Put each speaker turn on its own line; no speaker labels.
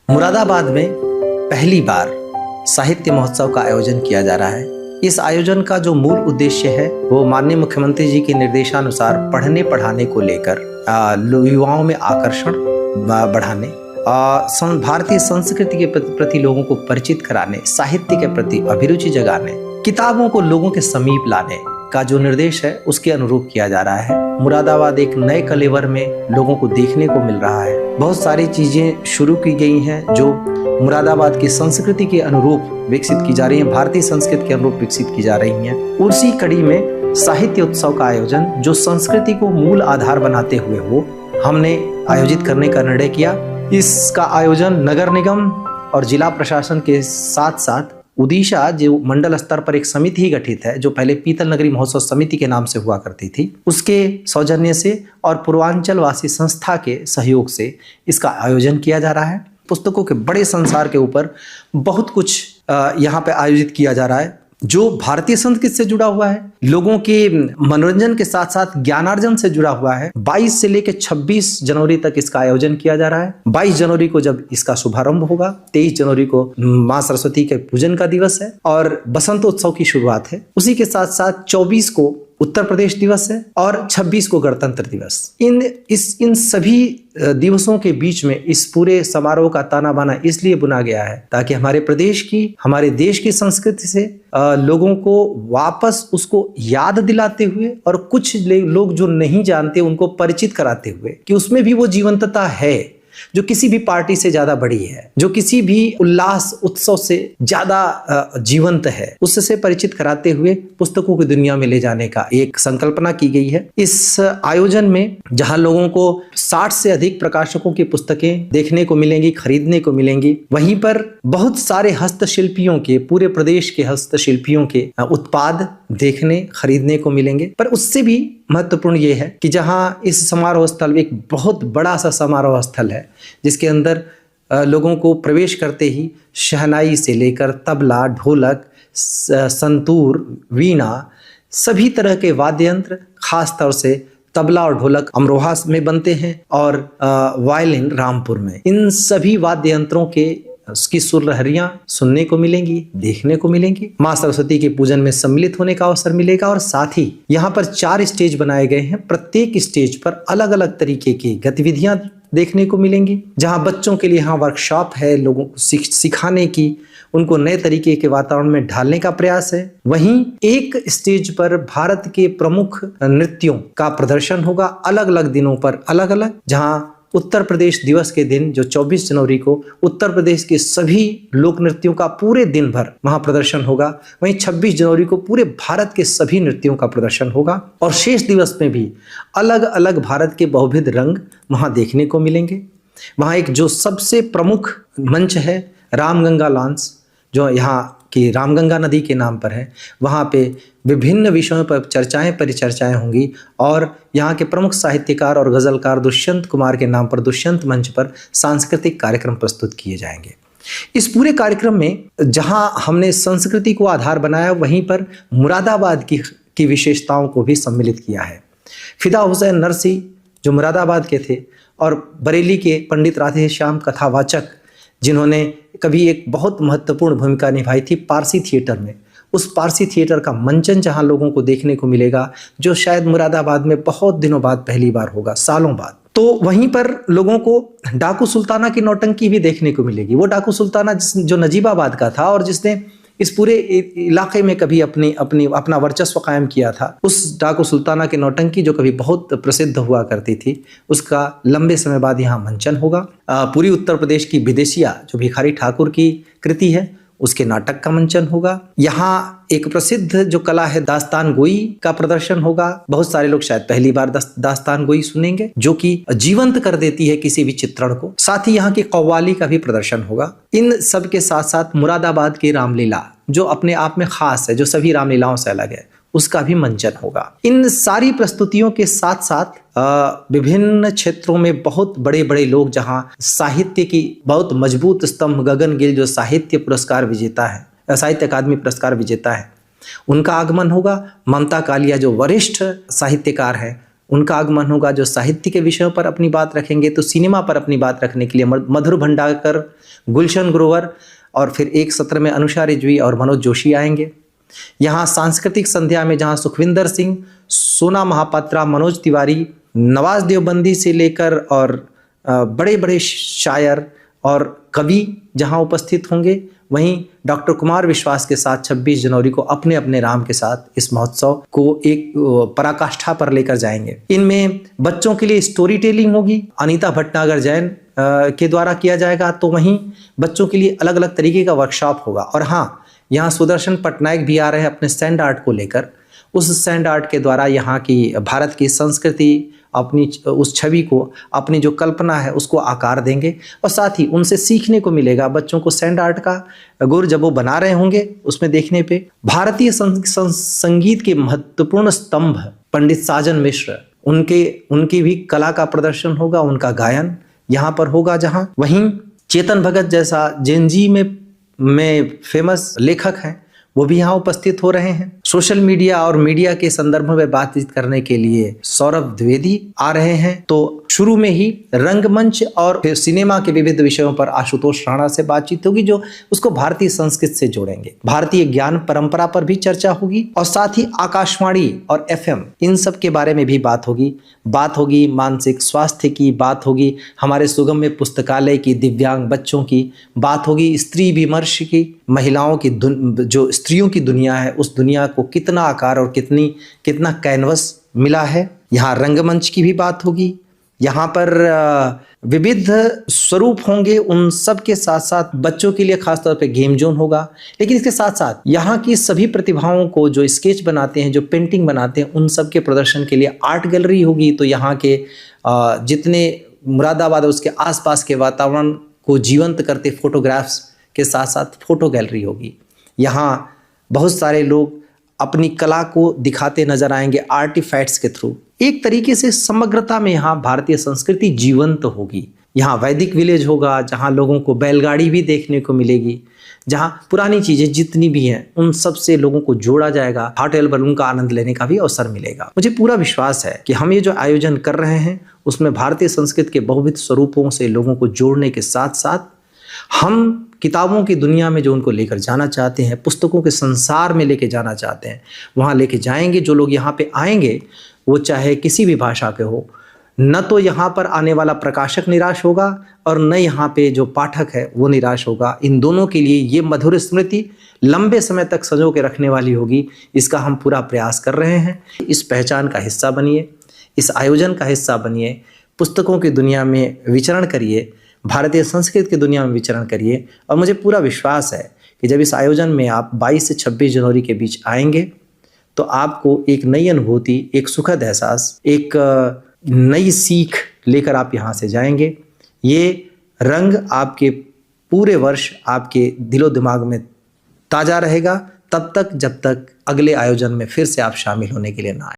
मुरादाबाद में पहली बार साहित्य महोत्सव का आयोजन किया जा रहा है। इस आयोजन का जो मूल उद्देश्य है वो माननीय मुख्यमंत्री जी के निर्देशानुसार पढ़ने पढ़ाने को लेकर युवाओं में आकर्षण बढ़ाने, भारतीय संस्कृति के प्रति लोगों को परिचित कराने, साहित्य के प्रति अभिरुचि जगाने, किताबों को लोगों के समीप लाने का जो निर्देश है उसके अनुरूप किया जा रहा है। मुरादाबाद एक नए कलेवर में लोगों को देखने को मिल रहा है। बहुत सारी चीजें शुरू की गई हैं जो मुरादाबाद की संस्कृति के अनुरूप विकसित की जा रही हैं, भारतीय संस्कृति के अनुरूप विकसित की जा रही हैं। उसी कड़ी में साहित्य उत्सव का आयोजन जो संस्कृति को मूल आधार बनाते हुए हो, हमने आयोजित करने का निर्णय किया। इसका आयोजन नगर निगम और जिला प्रशासन के साथ साथ उड़ीसा जो मंडल स्तर पर एक समिति ही गठित है, जो पहले पीतल नगरी महोत्सव समिति के नाम से हुआ करती थी, उसके सौजन्य से और पूर्वांचल वासी संस्था के सहयोग से इसका आयोजन किया जा रहा है। पुस्तकों के बड़े संसार के ऊपर बहुत कुछ यहाँ पे आयोजित किया जा रहा है जो भारतीय संस्कृति से जुड़ा हुआ है, लोगों के मनोरंजन के साथ साथ ज्ञानार्जन से जुड़ा हुआ है। 22 से लेकर 26 जनवरी तक इसका आयोजन किया जा रहा है। 22 जनवरी को जब इसका शुभारंभ होगा, 23 जनवरी को मां सरस्वती के पूजन का दिवस है और बसंतोत्सव की शुरुआत है। उसी के साथ साथ 24 को उत्तर प्रदेश दिवस है और 26 को गणतंत्र दिवस। इन सभी दिवसों के बीच में इस पूरे समारोह का ताना बाना इसलिए बुना गया है ताकि हमारे प्रदेश की, हमारे देश की संस्कृति से लोगों को वापस उसको याद दिलाते हुए और कुछ लोग जो नहीं जानते उनको परिचित कराते हुए कि उसमें भी वो जीवंतता है जो किसी भी पार्टी से ज्यादा बड़ी है, जो किसी भी उल्लास उत्सव से ज्यादा जीवंत है, उससे परिचित कराते हुए पुस्तकों की दुनिया में ले जाने का एक संकल्पना की गई है। इस आयोजन में जहां लोगों को 60 से अधिक प्रकाशकों की पुस्तकें देखने को मिलेंगी, खरीदने को मिलेंगी, वहीं पर बहुत सारे हस्तशिल्पियों के, पूरे प्रदेश के हस्तशिल्पियों के उत्पाद देखने, खरीदने को मिलेंगे। पर उससे भी महत्वपूर्ण ये है कि जहां इस समारोह स्थल एक बहुत बड़ा सा समारोह स्थल है जिसके अंदर लोगों को प्रवेश करते ही शहनाई से लेकर तबला, ढोलक, संतूर, वीणा, सभी तरह के वाद्य यंत्र, खास तौर से तबला और ढोलक अमरोहा में बनते हैं और वायलिन रामपुर में। इन सभी वाद्य यंत्रों के उसकी सुरलहरियां सुनने को मिलेंगी, देखने को मिलेंगी। मां सरस्वती के पूजन में सम्मिलित होने का अवसर मिलेगा और साथ ही यहाँ पर 4 स्टेज बनाए गए हैं। प्रत्येक स्टेज पर अलग अलग तरीके की गतिविधियां देखने को मिलेंगी, जहां बच्चों के लिए यहाँ वर्कशॉप है, लोगों को सिखाने की, उनको नए तरीके के वातावरण में ढालने का प्रयास है। वहीं एक स्टेज पर भारत के प्रमुख नृत्यों का प्रदर्शन होगा, अलग अलग दिनों पर अलग अलग, जहां उत्तर प्रदेश दिवस के दिन जो 24 जनवरी को उत्तर प्रदेश के सभी लोक नृत्यों का पूरे दिन भर वहां प्रदर्शन होगा। वहीं 26 जनवरी को पूरे भारत के सभी नृत्यों का प्रदर्शन होगा और शेष दिवस में भी अलग अलग भारत के बहुविध रंग वहां देखने को मिलेंगे। वहां एक जो सबसे प्रमुख मंच है रामगंगा लॉन्च, जो यहाँ की रामगंगा नदी के नाम पर है, वहाँ पे विभिन्न विषयों पर परिचर्चाएं होंगी और यहाँ के प्रमुख साहित्यकार और गजलकार दुष्यंत कुमार के नाम पर दुष्यंत मंच पर सांस्कृतिक कार्यक्रम प्रस्तुत किए जाएंगे। इस पूरे कार्यक्रम में जहाँ हमने संस्कृति को आधार बनाया, वहीं पर मुरादाबाद की विशेषताओं को भी सम्मिलित किया है। फिदा हुसैन नरसी जो मुरादाबाद के थे और बरेली के पंडित राधे श्याम कथावाचक जिन्होंने कभी एक बहुत महत्वपूर्ण भूमिका निभाई थी पारसी थिएटर में, उस पारसी थिएटर का मंचन जहां लोगों को देखने को मिलेगा, जो शायद मुरादाबाद में बहुत दिनों बाद पहली बार होगा, सालों बाद। तो वहीं पर लोगों को डाकू सुल्ताना की नौटंकी भी देखने को मिलेगी। वो डाकू सुल्ताना जो नजीबाबाद का था और जिसने इस पूरे इलाके में कभी अपना वर्चस्व कायम किया था, उस डाकू सुल्ताना की नौटंकी जो कभी बहुत प्रसिद्ध हुआ करती थी, उसका लंबे समय बाद यहाँ मंचन होगा। पूरी उत्तर प्रदेश की विदेशिया जो भिखारी ठाकुर की कृति है उसके नाटक का मंचन होगा। यहाँ एक प्रसिद्ध जो कला है दास्तान गोई का प्रदर्शन होगा। बहुत सारे लोग शायद पहली बार दास्तान गोई सुनेंगे, जो कि जीवंत कर देती है किसी भी चित्रण को। साथ ही यहाँ की कव्वाली का भी प्रदर्शन होगा। इन सब के साथ साथ मुरादाबाद की रामलीला जो अपने आप में खास है, जो सभी रामलीलाओं से अलग है, उसका भी मंचन होगा। इन सारी प्रस्तुतियों के साथ साथ विभिन्न क्षेत्रों में बहुत बड़े बड़े लोग, जहां साहित्य की बहुत मजबूत स्तंभ गगन गिल जो साहित्य पुरस्कार विजेता है, साहित्य अकादमी पुरस्कार विजेता है, उनका आगमन होगा। ममता कालिया जो वरिष्ठ साहित्यकार है उनका आगमन होगा जो साहित्य के विषयों पर अपनी बात रखेंगे। तो सिनेमा पर अपनी बात रखने के लिए मधुर भंडारकर, गुलशन ग्रोवर और फिर एक सत्र में अनुषा रिजवी और मनोज जोशी आएंगे। यहाँ सांस्कृतिक संध्या में जहाँ सुखविंदर सिंह, सोना महापात्रा, मनोज तिवारी, नवाज देवबंदी से लेकर और बड़े बड़े शायर और कवि जहाँ उपस्थित होंगे, वहीं डॉक्टर कुमार विश्वास के साथ 26 जनवरी को अपने अपने राम के साथ इस महोत्सव को एक पराकाष्ठा पर लेकर जाएंगे। इनमें बच्चों के लिए स्टोरी टेलिंग होगी, अनीता भटनागर जैन के द्वारा किया जाएगा। तो वहीं बच्चों के लिए अलग अलग तरीके का वर्कशॉप होगा। और हाँ, यहाँ सुदर्शन पटनायक भी आ रहे हैं अपने सैंड आर्ट को लेकर। उस सैंड आर्ट के द्वारा यहाँ की भारत की संस्कृति, अपनी उस छवि को, अपनी जो कल्पना है उसको आकार देंगे। और साथ ही उनसे सीखने को मिलेगा बच्चों को सैंड आर्ट का गुर जब वो बना रहे होंगे उसमें देखने पे। भारतीय संगीत के महत्वपूर्ण स्तंभ पंडित साजन मिश्र, उनकी भी कला का प्रदर्शन होगा, उनका गायन यहाँ पर होगा। जहाँ वहीं चेतन भगत जैसा जेनजी में फेमस लेखक हैं, वो भी यहाँ उपस्थित हो रहे हैं। सोशल मीडिया और मीडिया के संदर्भ में बातचीत करने के लिए सौरभ द्विवेदी आ रहे हैं। तो शुरू में ही रंगमंच और फिर सिनेमा के विविध विषयों पर आशुतोष राणा से बातचीत होगी, जो उसको भारतीय संस्कृति से जोड़ेंगे। भारतीय ज्ञान परंपरा पर भी चर्चा होगी और साथ ही आकाशवाणी और FM इन सब के बारे में भी बात होगी। मानसिक स्वास्थ्य की बात होगी, हमारे सुगम्य पुस्तकालय की, दिव्यांग बच्चों की बात होगी, स्त्री विमर्श की, महिलाओं की जो स्त्रियों की दुनिया है उस दुनिया को कितना आकार और कितना कैनवस मिला है। यहाँ रंगमंच की भी बात होगी। यहाँ पर विविध स्वरूप होंगे, उन सब के साथ साथ बच्चों के लिए खासतौर पे गेम जोन होगा। लेकिन इसके साथ साथ यहाँ की सभी प्रतिभाओं को जो स्केच बनाते हैं, जो पेंटिंग बनाते हैं, उन सब के प्रदर्शन के लिए आर्ट गैलरी होगी। तो यहाँ के जितने मुरादाबाद है उसके आसपास के वातावरण को जीवंत करते फोटोग्राफ्स के साथ साथ फोटो गैलरी होगी। यहाँ बहुत सारे लोग अपनी कला को दिखाते नजर आएंगे आर्टिफैक्ट्स के थ्रू। एक तरीके से समग्रता में यहाँ भारतीय संस्कृति जीवंत होगी। यहाँ वैदिक विलेज होगा, जहाँ लोगों को बैलगाड़ी भी देखने को मिलेगी, जहाँ पुरानी चीजें जितनी भी हैं उन सब से लोगों को जोड़ा जाएगा। हॉट एयर बलून का आनंद लेने का भी अवसर मिलेगा। मुझे पूरा विश्वास है कि हम ये जो आयोजन कर रहे हैं उसमें भारतीय संस्कृति के बहुविध स्वरूपों से लोगों को जोड़ने के साथ साथ हम किताबों की दुनिया में जो उनको लेकर जाना चाहते हैं, पुस्तकों के संसार में लेके जाना चाहते हैं, वहाँ लेके जाएंगे। जो लोग यहाँ पे आएंगे वो चाहे किसी भी भाषा के हो, न तो यहाँ पर आने वाला प्रकाशक निराश होगा और न यहाँ पे जो पाठक है वो निराश होगा। इन दोनों के लिए ये मधुर स्मृति लंबे समय तक संजो के रखने वाली होगी। इसका हम पूरा प्रयास कर रहे हैं। इस पहचान का हिस्सा बनिए, इस आयोजन का हिस्सा बनिए, पुस्तकों की दुनिया में विचरण करिए, भारतीय संस्कृति की दुनिया में विचरण करिए। और मुझे पूरा विश्वास है कि जब इस आयोजन में आप 22 से 26 जनवरी के बीच आएंगे तो आपको एक नई अनुभूति, एक सुखद एहसास, एक नई सीख लेकर आप यहाँ से जाएंगे। ये रंग आपके पूरे वर्ष आपके दिलो दिमाग में ताज़ा रहेगा, तब तक जब तक अगले आयोजन में फिर से आप शामिल होने के लिए ना आए।